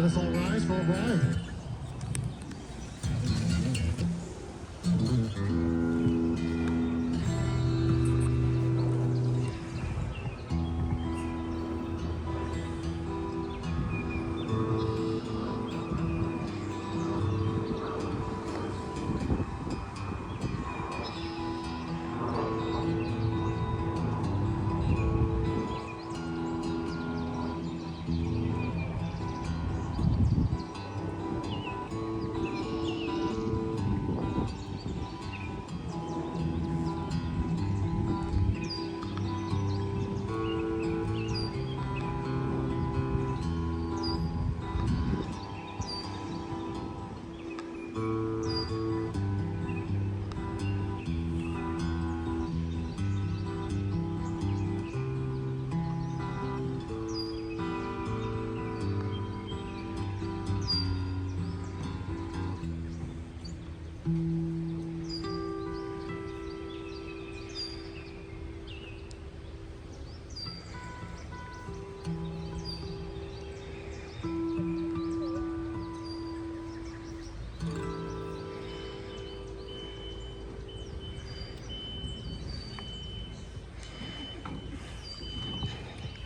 us all rise for our bride.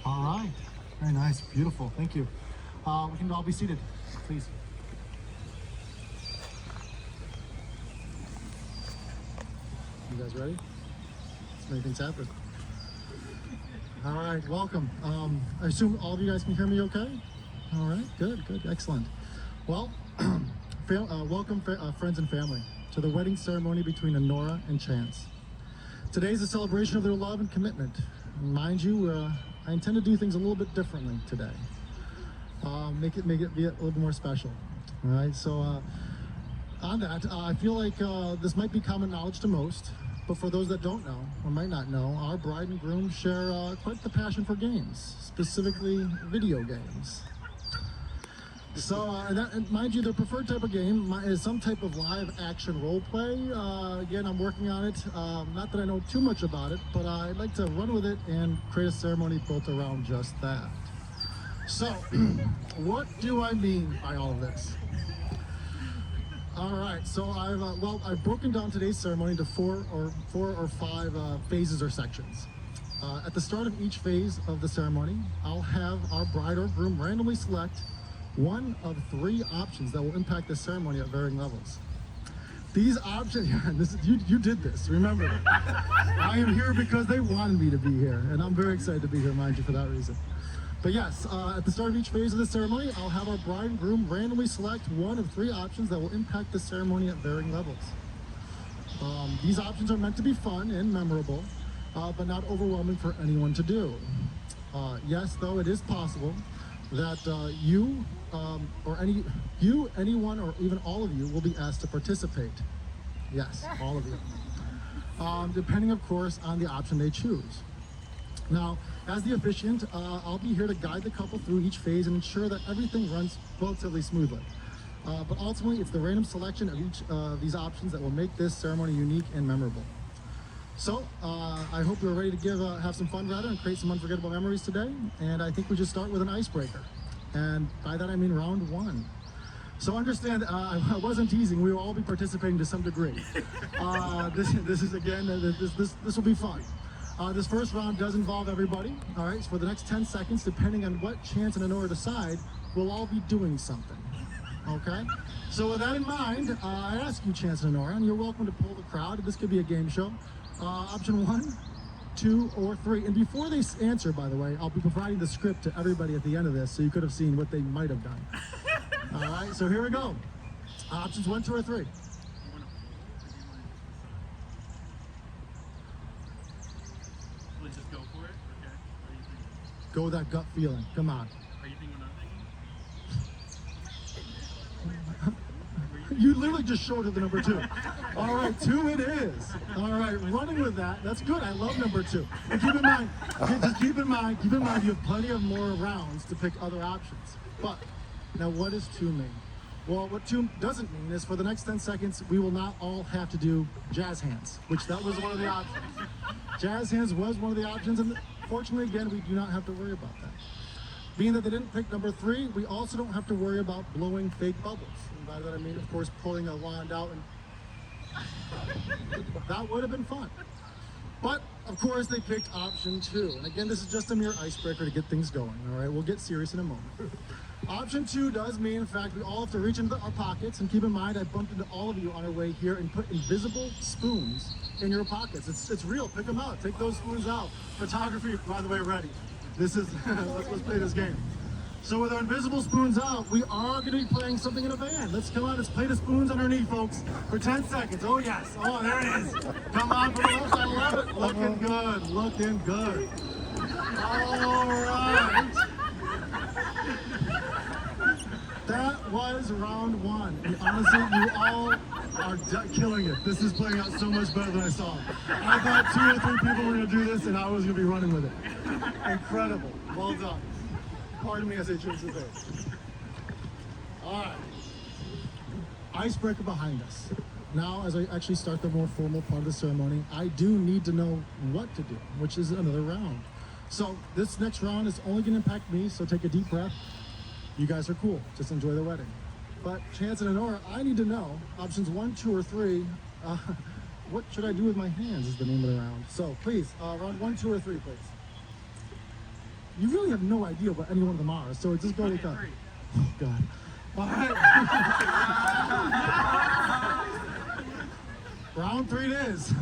All right, very nice, beautiful, thank you. We can all be seated, please. You guys ready? Let's make things happen. All right, welcome. I assume all of you guys can hear me okay? All right, good, excellent. Well, welcome friends and family to the wedding ceremony between Honora and Chance. Today is a celebration of their love and commitment. Mind you, I intend to do things a little bit differently today. Make it be a little bit more special. All right, so on that, I feel like this might be common knowledge to most, but for those that don't know or might not know, our bride and groom share quite the passion for games, specifically video games. So, and mind you, their preferred type of game is some type of live action role play. Again, I'm working on it. Not that I know too much about it, but I'd like to run with it and create a ceremony built around just that. So, what do I mean by all of this? All right, so I've broken down today's ceremony into four or five phases or sections. At the start of each phase of the ceremony, I'll have our bride or groom randomly select one of three options that will impact the ceremony at varying levels. These options, you did this, remember. I am here because they wanted me to be here, and I'm very excited to be here, mind you, for that reason. But yes, at the start of each phase of the ceremony, I'll have our bride and groom randomly select one of three options that will impact the ceremony at varying levels. These options are meant to be fun and memorable, but not overwhelming for anyone to do. Yes, though, it is possible that anyone, or even all of you will be asked to participate. Yes, all of you. Depending, of course, on the option they choose. Now, as the officiant, I'll be here to guide the couple through each phase and ensure that everything runs relatively smoothly. But ultimately, it's the random selection of each of these options that will make this ceremony unique and memorable. So, I hope you're ready to have some fun rather and create some unforgettable memories today. And I think we should start with an icebreaker. And by that I mean round one. So understand, I wasn't teasing, we will all be participating to some degree. This is again, this will be fun. This first round does involve everybody. All right, so for the next 10 seconds, depending on what Chance and Honora decide, we'll all be doing something. Okay? So with that in mind, I ask you, Chance and Honora, and you're welcome to poll the crowd. This could be a game show. Option 1, 2, or 3. And before they answer, by the way, I'll be providing the script to everybody at the end of this, so you could have seen what they might have done. All right, so here we go. Options 1, 2, or 3. Just go for it? Okay. What do you think? Go with that gut feeling. Come on. Are you thinking what I'm thinking? You literally just showed her the number 2. All right, 2 it is. All right, running with that. That's good. I love number 2. And keep in mind, keep in mind, you have plenty of more rounds to pick other options. But now, what does 2 mean? Well, what 2 doesn't mean is for the next 10 seconds, we will not all have to do jazz hands, which that was one of the options. Jazz hands was one of the options, and fortunately, again, we do not have to worry about that. Being that they didn't pick number 3, we also don't have to worry about blowing fake bubbles. And by that I mean, of course, pulling a wand out, and that would have been fun. But of course, they picked option 2. And again, this is just a mere icebreaker to get things going. All right, we'll get serious in a moment. Option 2 does mean, in fact, we all have to reach into our pockets. And keep in mind, I bumped into all of you on our way here and put invisible spoons in your pockets. It's real. Pick them out. Take those spoons out. Photography, by the way, ready. This is let's play this game. So with our invisible spoons out, we are going to be playing something in a band. Let's come on, let's play the spoons underneath, folks, for 10 seconds. Oh yes, oh there it is. Come on, for the left, I love it. Looking good, looking good. All right. That was round 1. And honestly, you all are killing it. This is playing out so much better than I saw. I thought 2 or 3 people were going to do this and I was going to be running with it. Incredible. Well done. Pardon me as I choose to say. All right. Icebreaker behind us. Now, as I actually start the more formal part of the ceremony, I do need to know what to do, which is another round. So this next round is only going to impact me, so take a deep breath. You guys are cool. Just enjoy the wedding. But Chance and Honora, I need to know options 1, 2, or 3. What should I do with my hands is the name of the round. So please, round 1, 2, or 3, please. You really have no idea what any one of them are, so just go with that. Oh, God. All right. Round 3 it is.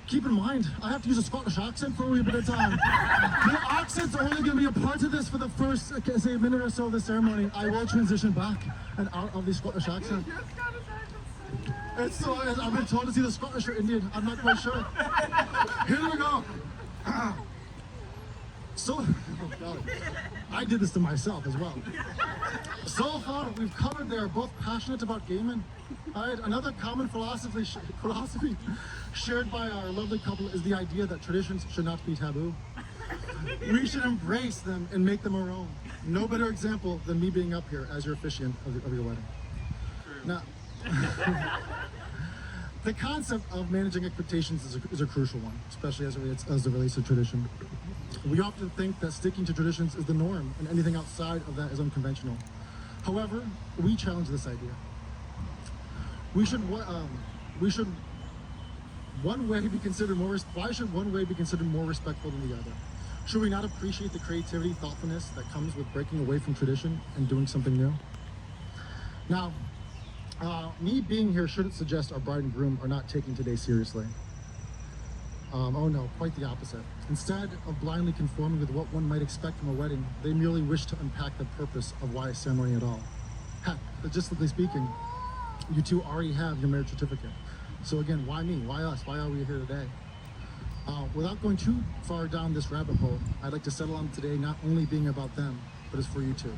Keep in mind, I have to use a Scottish accent for a wee bit of time. The accents are only going to be a part of this for the first, say, minute or so of the ceremony. I will transition back and out of the Scottish accent. It's so, I've been told to see the Scottish or Indian. I'm not quite sure. Here we go. So, oh God, I did this to myself as well. So far, we've covered they are both passionate about gaming. All right, another common philosophy shared by our lovely couple is the idea that traditions should not be taboo. We should embrace them and make them our own. No better example than me being up here as your officiant of your wedding. Now, the concept of managing expectations is a crucial one, especially as it relates to tradition. We often think that sticking to traditions is the norm, and anything outside of that is unconventional. However, we challenge this idea. Why should one way be considered more respectful than the other? Should we not appreciate the creativity, thoughtfulness that comes with breaking away from tradition and doing something new? Now, me being here shouldn't suggest our bride and groom are not taking today seriously. Oh no, quite the opposite. Instead of blindly conforming with what one might expect from a wedding, they merely wish to unpack the purpose of why a ceremony at all. Heck, logistically speaking, you two already have your marriage certificate. So again, why me? Why us? Why are we here today? Without going too far down this rabbit hole, I'd like to settle on today not only being about them, but it's for you too.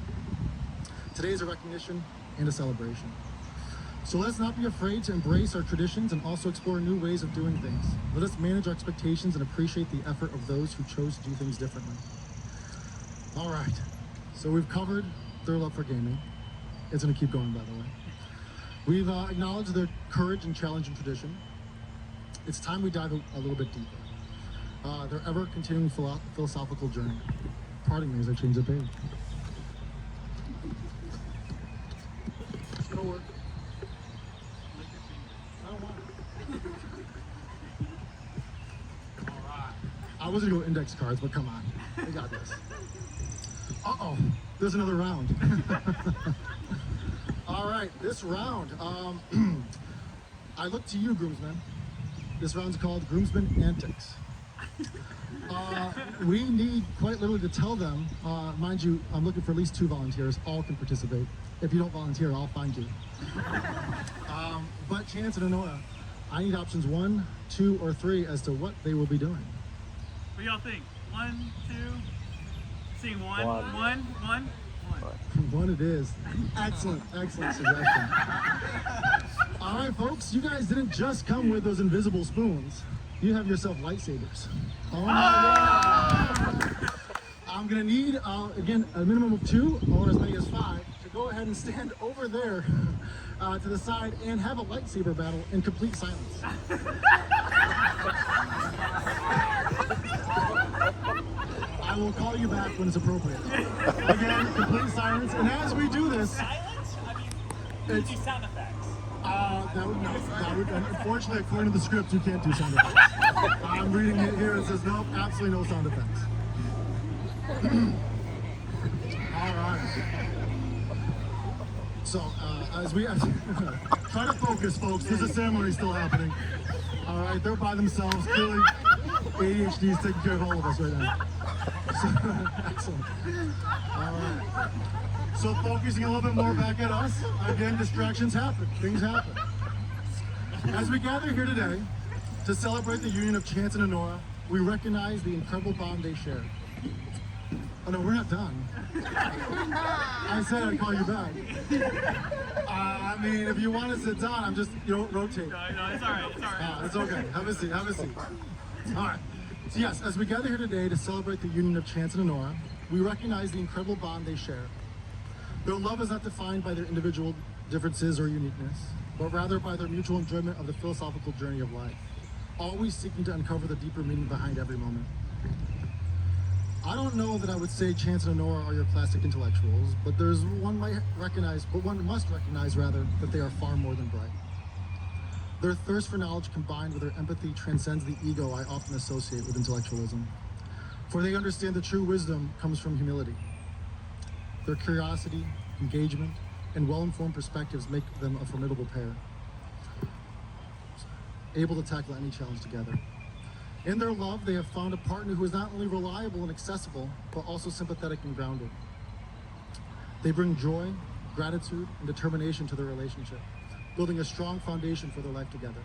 Today is a recognition and a celebration. So let's not be afraid to embrace our traditions and also explore new ways of doing things. Let us manage our expectations and appreciate the effort of those who chose to do things differently. All right, so we've covered their love for gaming. It's gonna keep going, by the way. We've acknowledged their courage and challenge in tradition. It's time we dive a little bit deeper. Their ever-continuing philosophical journey. Pardon me as I change the page. It's gonna work. I was gonna go index cards, but come on, we got this. Uh-oh, there's another round. All right, this round, I look to you, groomsmen. This round's called Groomsmen Antics. We need quite literally to tell them, mind you, I'm looking for at least 2 volunteers, all can participate. If you don't volunteer, I'll find you. But Chance and Honora, I need options 1, 2, or 3 as to what they will be doing. What do y'all think? 1, 2, seeing 1, One. 1. One it is. Excellent, excellent suggestion. All right, folks, you guys didn't just come with those invisible spoons. You have yourself lightsabers. Oh my God. I'm gonna need, again, a minimum of 2 or as many as 5 to go ahead and stand over there to the side and have a lightsaber battle in complete silence. I will call you back when it's appropriate. Again, complete silence. And as we do this, Silence? I mean, it's, do sound effects. that would, unfortunately, according to the script, you can't do sound effects. I'm reading it here. It says, nope, absolutely no sound effects. All right. So, as we try to focus, folks, there's a ceremony still happening. All right, they're by themselves. Clearly, ADHD is taking care of all of us right now. So, excellent. All right. So, focusing a little bit more back at us. Again, distractions happen. Things happen. As we gather here today to celebrate the union of Chance and Honora, we recognize the incredible bond they share. Oh no, we're not done. I said I'd call you back. I mean, if you want to sit down, I'm just, rotate. No, it's all right. It's all right. It's okay. Have a seat. Have a seat. All right. So yes, as we gather here today to celebrate the union of Chance and Honora, we recognize the incredible bond they share. Their love is not defined by their individual differences or uniqueness, but rather by their mutual enjoyment of the philosophical journey of life, always seeking to uncover the deeper meaning behind every moment. I don't know that I would say Chance and Honora are your classic intellectuals, but one must recognize rather that they are far more than bright. Their thirst for knowledge combined with their empathy transcends the ego I often associate with intellectualism. For they understand that true wisdom comes from humility. Their curiosity, engagement, and well-informed perspectives make them a formidable pair, able to tackle any challenge together. In their love, they have found a partner who is not only reliable and accessible, but also sympathetic and grounded. They bring joy, gratitude, and determination to their relationship, building a strong foundation for their life together.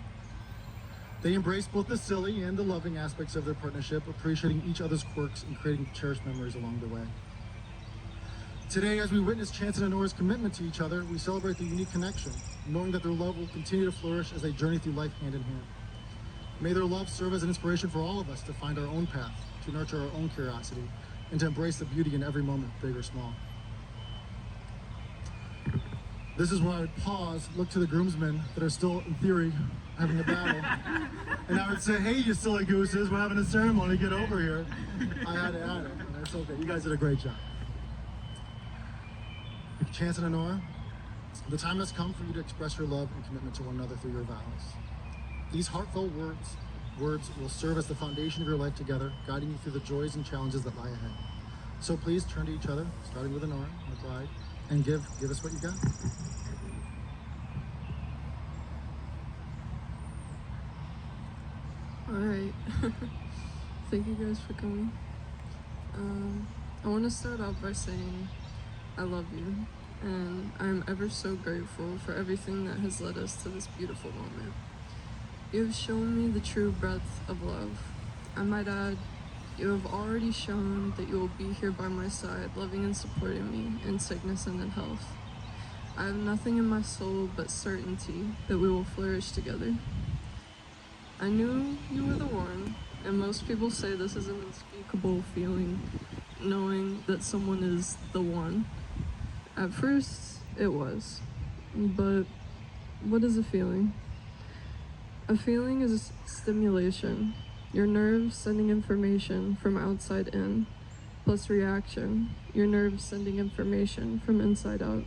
They embrace both the silly and the loving aspects of their partnership, appreciating each other's quirks and creating cherished memories along the way. Today, as we witness Chance and Honora's commitment to each other, we celebrate the unique connection, knowing that their love will continue to flourish as they journey through life hand in hand. May their love serve as an inspiration for all of us to find our own path, to nurture our own curiosity, and to embrace the beauty in every moment, big or small. This is where I would pause, look to the groomsmen that are still, in theory, having a battle, and I would say, hey, you silly gooses, we're having a ceremony, get over here. I had to add it, and it's okay. You guys did a great job. Chance and Honora, the time has come for you to express your love and commitment to one another through your vows. These heartfelt words will serve as the foundation of your life together, guiding you through the joys and challenges that lie ahead. So please turn to each other, starting with Honora, the bride, and give us what you got. Alright. Thank you guys for coming. I want to start off by saying I love you, and I'm ever so grateful for everything that has led us to this beautiful moment. You have shown me the true breadth of love. I might add, you have already shown that you will be here by my side, loving and supporting me in sickness and in health. I have nothing in my soul but certainty that we will flourish together. I knew you were the one, and most people say this is an unspeakable feeling, knowing that someone is the one. At first, it was. But what is a feeling? A feeling is stimulation, your nerves sending information from outside in, plus reaction, your nerves sending information from inside out.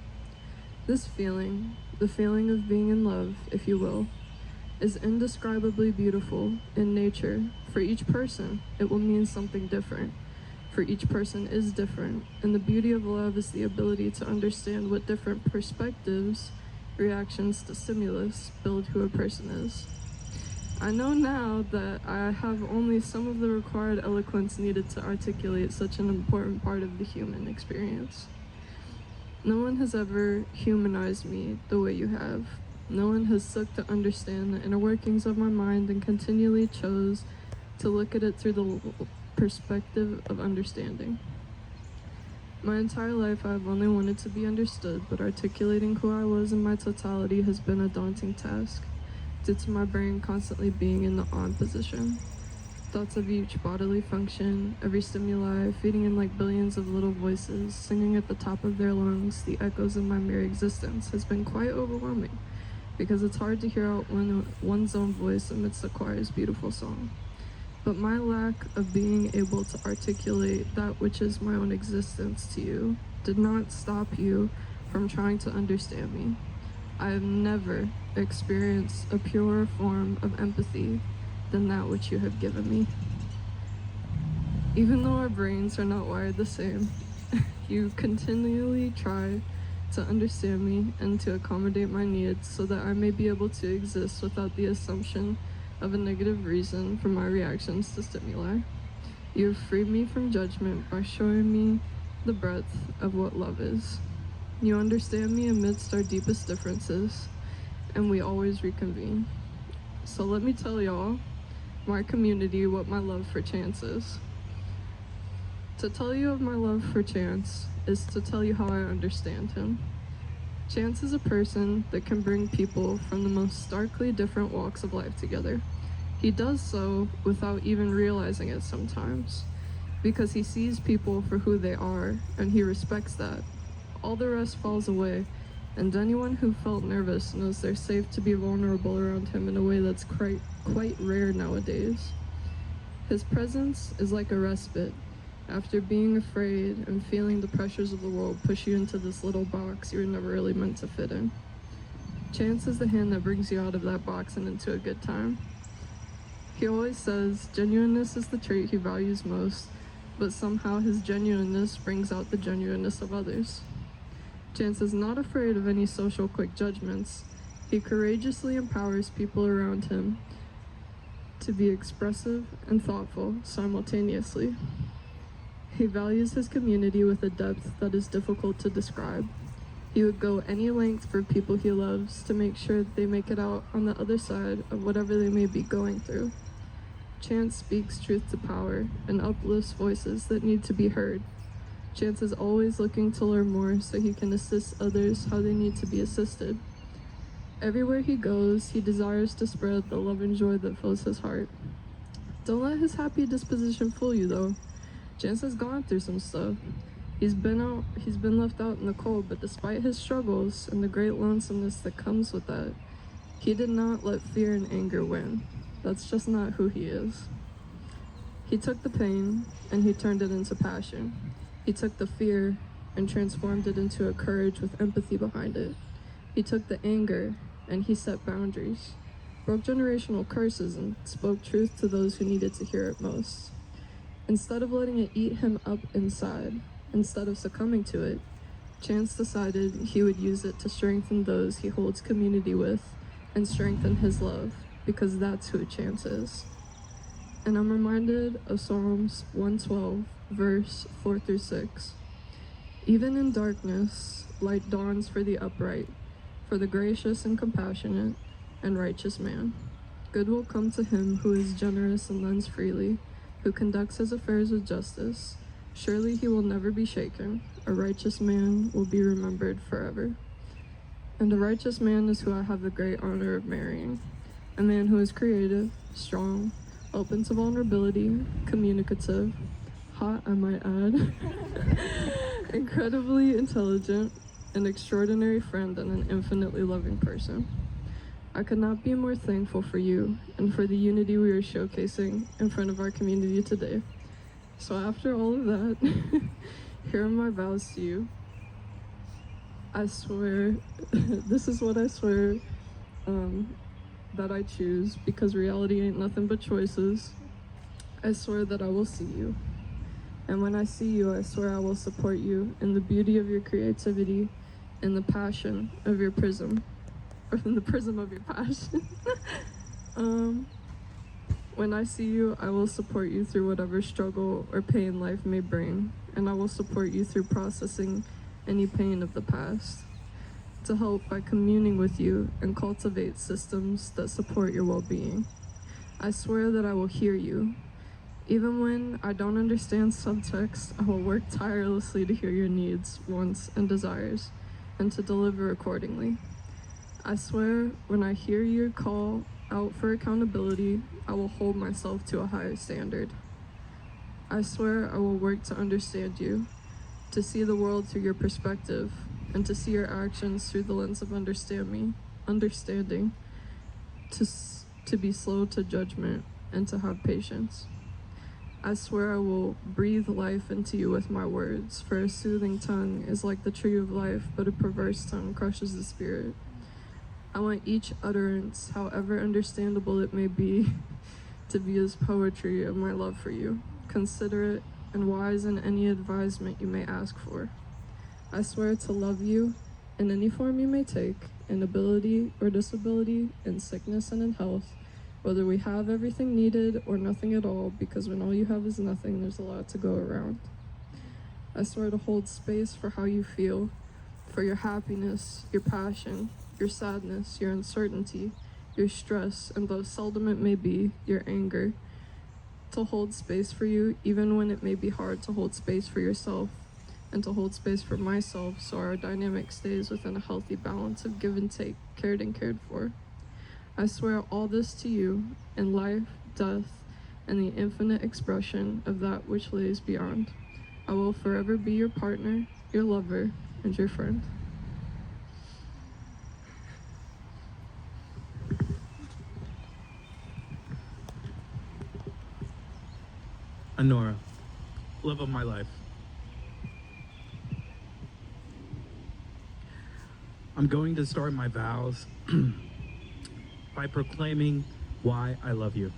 This feeling, the feeling of being in love, if you will, is indescribably beautiful in nature. For each person, it will mean something different. For each person is different, and the beauty of love is the ability to understand what different perspectives, reactions to stimulus build who a person is. I know now that I have only some of the required eloquence needed to articulate such an important part of the human experience. No one has ever humanized me the way you have. No one has sought to understand the inner workings of my mind and continually chose to look at it through the perspective of understanding. My entire life I have only wanted to be understood, but articulating who I was in my totality has been a daunting task, due to my brain constantly being in the on position. Thoughts of each bodily function, every stimuli, feeding in like billions of little voices, singing at the top of their lungs, the echoes of my mere existence, has been quite overwhelming, because it's hard to hear out one's own voice amidst the choir's beautiful song. But my lack of being able to articulate that which is my own existence to you did not stop you from trying to understand me. I have never experienced a purer form of empathy than that which you have given me. Even though our brains are not wired the same, you continually try to understand me and to accommodate my needs so that I may be able to exist without the assumption of a negative reason for my reactions to stimuli. You have freed me from judgment by showing me the breadth of what love is. You understand me amidst our deepest differences, and we always reconvene. So let me tell y'all, my community, what my love for Chance is. To tell you of my love for Chance is to tell you how I understand him. Chance is a person that can bring people from the most starkly different walks of life together. He does so without even realizing it sometimes, because he sees people for who they are, and he respects that. All the rest falls away, and anyone who felt nervous knows they're safe to be vulnerable around him in a way that's quite rare nowadays. His presence is like a respite after being afraid and feeling the pressures of the world push you into this little box you were never really meant to fit in. Chance is the hand that brings you out of that box and into a good time. He always says genuineness is the trait he values most, but somehow his genuineness brings out the genuineness of others. Chance is not afraid of any social quick judgments. He courageously empowers people around him to be expressive and thoughtful simultaneously. He values his community with a depth that is difficult to describe. He would go any length for people he loves to make sure that they make it out on the other side of whatever they may be going through. Chance speaks truth to power and uplifts voices that need to be heard. Chance is always looking to learn more so he can assist others how they need to be assisted. Everywhere he goes, he desires to spread the love and joy that fills his heart. Don't let his happy disposition fool you, though. Chance has gone through some stuff. He's been left out in the cold, but despite his struggles and the great lonesomeness that comes with that, he did not let fear and anger win. That's just not who he is. He took the pain and he turned it into passion. He took the fear and transformed it into a courage with empathy behind it. He took the anger and he set boundaries, broke generational curses, and spoke truth to those who needed to hear it most. Instead of letting it eat him up inside, instead of succumbing to it, Chance decided he would use it to strengthen those he holds community with and strengthen his love, because that's who Chance is. And I'm reminded of Psalms 112, verse 4 through 6. Even in darkness, light dawns for the upright, for the gracious and compassionate and righteous man. Good will come to him who is generous and lends freely, who conducts his affairs with justice. Surely he will never be shaken. A righteous man will be remembered forever. And a righteous man is who I have the great honor of marrying. A man who is creative, strong, open to vulnerability, communicative, hot, I might add, incredibly intelligent, an extraordinary friend, and an infinitely loving person. I could not be more thankful for you and for the unity we are showcasing in front of our community today. So after all of that, here are my vows to you. I swear, this is what I swear that I choose, because reality ain't nothing but choices. I swear that I will see you. And when I see you, I swear I will support you in the beauty of your creativity, in the passion of your prism, or in the prism of your passion. When I see you, I will support you through whatever struggle or pain life may bring, and I will support you through processing any pain of the past, to help by communing with you and cultivate systems that support your well-being. I swear that I will hear you. Even when I don't understand subtext, I will work tirelessly to hear your needs, wants, and desires, and to deliver accordingly. I swear when I hear your call out for accountability, I will hold myself to a higher standard. I swear I will work to understand you, to see the world through your perspective, and to see your actions through the lens of understanding, to be slow to judgment and to have patience. I swear I will breathe life into you with my words, for a soothing tongue is like the tree of life, but a perverse tongue crushes the spirit. I want each utterance, however understandable it may be, to be as poetry of my love for you, considerate and wise in any advisement you may ask for. I swear to love you in any form you may take, in ability or disability, in sickness and in health, whether we have everything needed or nothing at all, because when all you have is nothing, there's a lot to go around. I swear to hold space for how you feel, for your happiness, your passion, your sadness, your uncertainty, your stress, and though seldom it may be, your anger, to hold space for you even when it may be hard to hold space for yourself, and to hold space for myself so our dynamic stays within a healthy balance of give and take, cared and cared for. I swear all this to you in life, death, and the infinite expression of that which lays beyond. I will forever be your partner, your lover, and your friend. Honora, love of my life. I'm going to start my vows by proclaiming why I love you.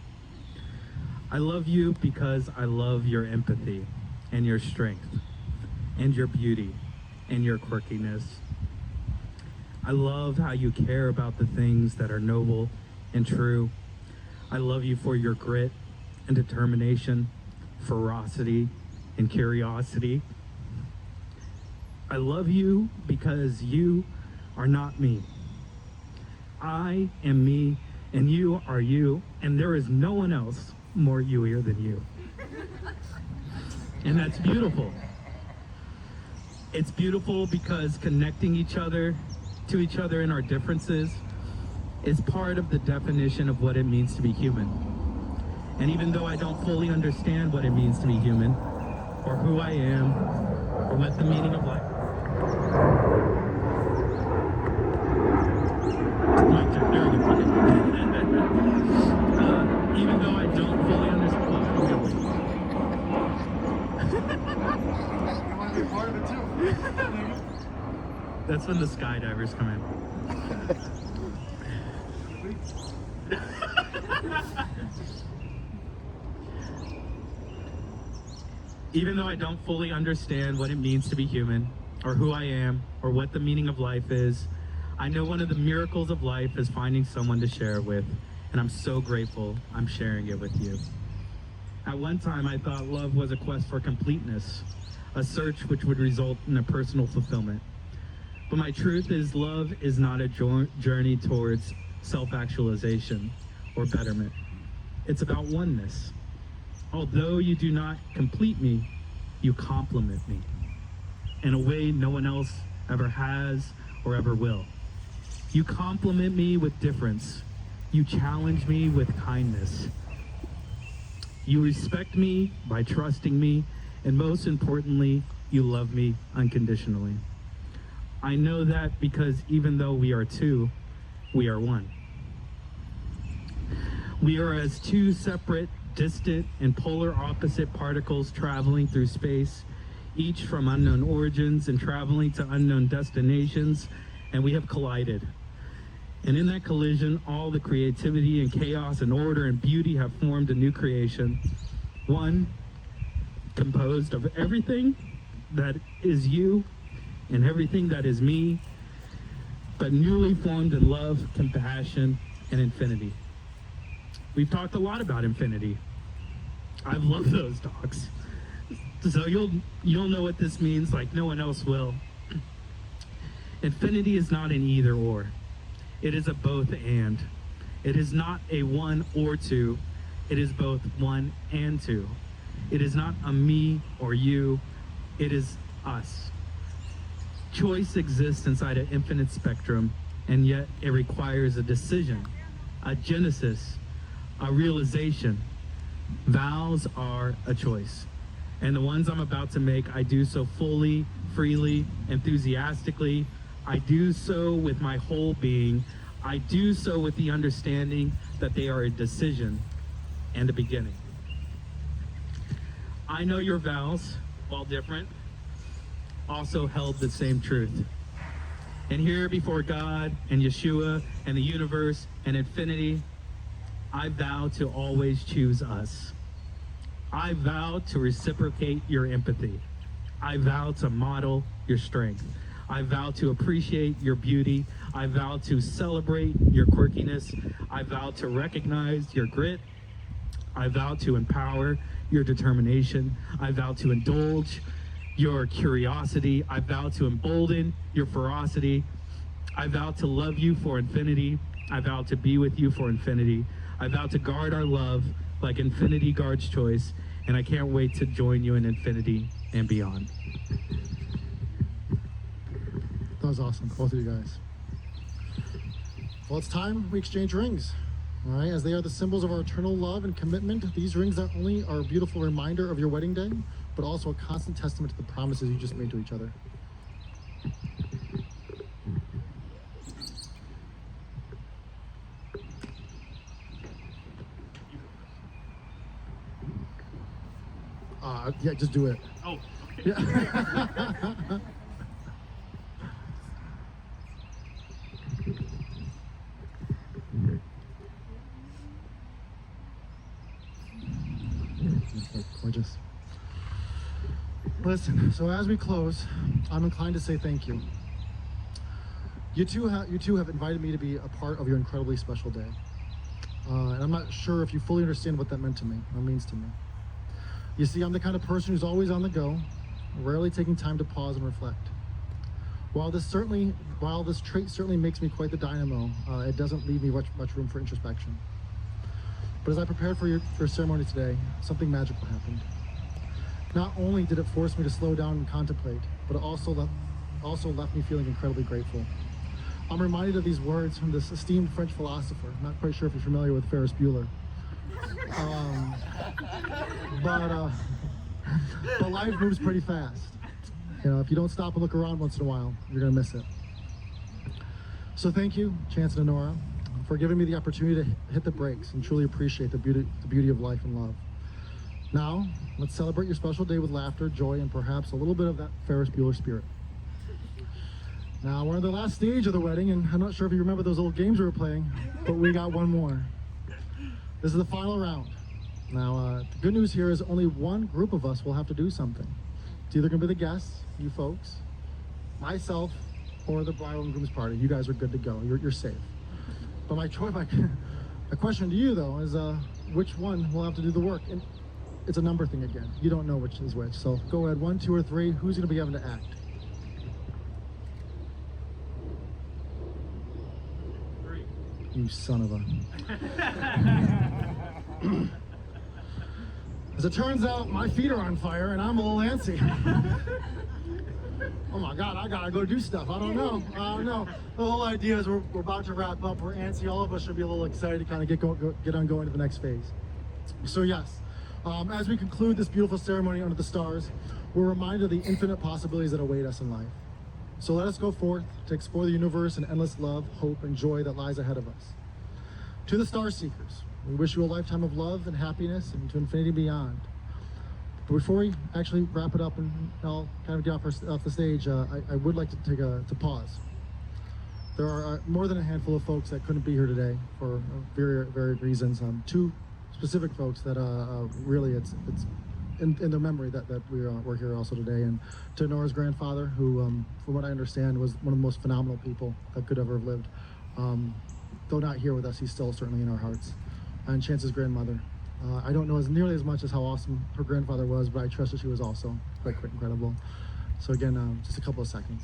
I love you because I love your empathy and your strength and your beauty and your quirkiness. I love how you care about the things that are noble and true. I love you for your grit and determination, ferocity and curiosity. I love you because you are not me. I am me, and you are you, and there is no one else more you-ier than you. And that's beautiful. It's beautiful because connecting to each other in our differences is part of the definition of what it means to be human. And even though I don't fully understand what it means to be human, or who I am, or what the meaning of life even though I don't fully understand what I'm doing. I want to be part of it too. That's when the skydivers come in. Even though I don't fully understand what it means to be human, or who I am, or what the meaning of life is, I know one of the miracles of life is finding someone to share it with, and I'm so grateful I'm sharing it with you. At one time, I thought love was a quest for completeness, a search which would result in a personal fulfillment. But my truth is love is not a journey towards self-actualization or betterment. It's about oneness. Although you do not complete me, you complement me in a way no one else ever has or ever will. You complement me with difference. You challenge me with kindness. You respect me by trusting me, and most importantly, you love me unconditionally. I know that because even though we are two, we are one. We are as two separate, distant, and polar opposite particles traveling through space, each from unknown origins and traveling to unknown destinations, and we have collided. And in that collision, all the creativity and chaos and order and beauty have formed a new creation, one composed of everything that is you and everything that is me, but newly formed in love, compassion, and infinity. We've talked a lot about infinity. I've loved those talks. So you'll know what this means like no one else will. Infinity is not an either or. It is a both and. It is not a one or two. It is both one and two. It is not a me or you. It is us. Choice exists inside an infinite spectrum, and yet it requires a decision, a genesis, a realization. Vows are a choice. And the ones I'm about to make, I do so fully, freely, enthusiastically. I do so with my whole being. I do so with the understanding that they are a decision, and a beginning. I know your vows, while different, also held the same truth. And here before God and Yeshua and the universe and infinity, I vow to always choose us. I vow to reciprocate your empathy. I vow to model your strength. I vow to appreciate your beauty. I vow to celebrate your quirkiness. I vow to recognize your grit. I vow to empower your determination. I vow to indulge your curiosity. I vow to embolden your ferocity. I vow to love you for infinity. I vow to be with you for infinity. I vow to guard our love like infinity guards choice, and I can't wait to join you in infinity and beyond. That was awesome, both of you guys. Well, it's time we exchange rings. All right, as they are the symbols of our eternal love and commitment, these rings not only are a beautiful reminder of your wedding day, but also a constant testament to the promises you just made to each other. Yeah, just do it. Oh, okay. Yeah. Gorgeous. Listen, so as we close, I'm inclined to say thank you. You two have invited me to be a part of your incredibly special day. And I'm not sure if you fully understand what that meant to me, or means to me. You see, I'm the kind of person who's always on the go, rarely taking time to pause and reflect. While this trait certainly makes me quite the dynamo, it doesn't leave me much room for introspection. But as I prepared for your ceremony today, something magical happened. Not only did it force me to slow down and contemplate, but it also left me feeling incredibly grateful. I'm reminded of these words from this esteemed French philosopher. I'm not quite sure if you're familiar with Ferris Bueller. But life moves pretty fast. You know, if you don't stop and look around once in a while, you're gonna miss it. So thank you, Chance and Honora, for giving me the opportunity to hit the brakes and truly appreciate the beauty of life and love. Now, let's celebrate your special day with laughter, joy, and perhaps a little bit of that Ferris Bueller spirit. Now, we're on the last stage of the wedding, and I'm not sure if you remember those old games we were playing, but we got one more. This is the final round. Now, the good news here is only one group of us will have to do something. It's either going to be the guests, you folks, myself, or the bride and groom's party. You guys are good to go. You're safe. But my question to you, though, is which one will have to do the work? And it's a number thing again. You don't know which is which. So go ahead, 1, 2, or 3. Who's going to be having to act? 3. You son of a... As it turns out, my feet are on fire and I'm a little antsy. Oh my God, I gotta go do stuff. I don't know. The whole idea is we're about to wrap up. We're antsy. All of us should be a little excited to kind of get on going to the next phase. So yes, as we conclude this beautiful ceremony under the stars, we're reminded of the infinite possibilities that await us in life. So let us go forth to explore the universe and endless love, hope, and joy that lies ahead of us. To the star seekers, we wish you a lifetime of love and happiness and to infinity and beyond. But before we actually wrap it up and I'll kind of get off the stage, I would like to pause. There are more than a handful of folks that couldn't be here today for varied reasons. 2 specific folks that really it's in their memory that we're here also today. And to Nora's grandfather, who from what I understand was one of the most phenomenal people that could ever have lived. Though not here with us, he's still certainly in our hearts. And Chance's grandmother. I don't know nearly as much as how awesome her grandfather was, but I trust that she was also quite incredible. So again, just a couple of seconds.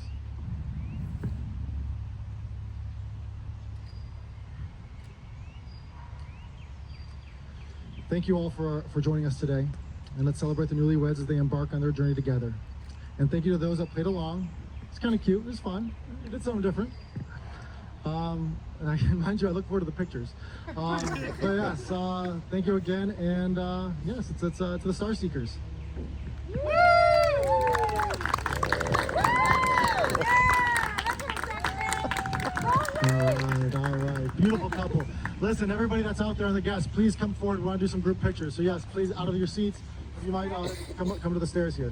Thank you all for joining us today, and let's celebrate the newlyweds as they embark on their journey together. And thank you to those that played along. It's kind of cute, it was fun, we did something different. And I mind you, I look forward to the pictures. But yes, thank you again, and yes, it's to the Star Seekers. All right, beautiful couple. Listen, everybody that's out there and the guests, please come forward. We want to do some group pictures. So yes, please, out of your seats. You might come to the stairs here.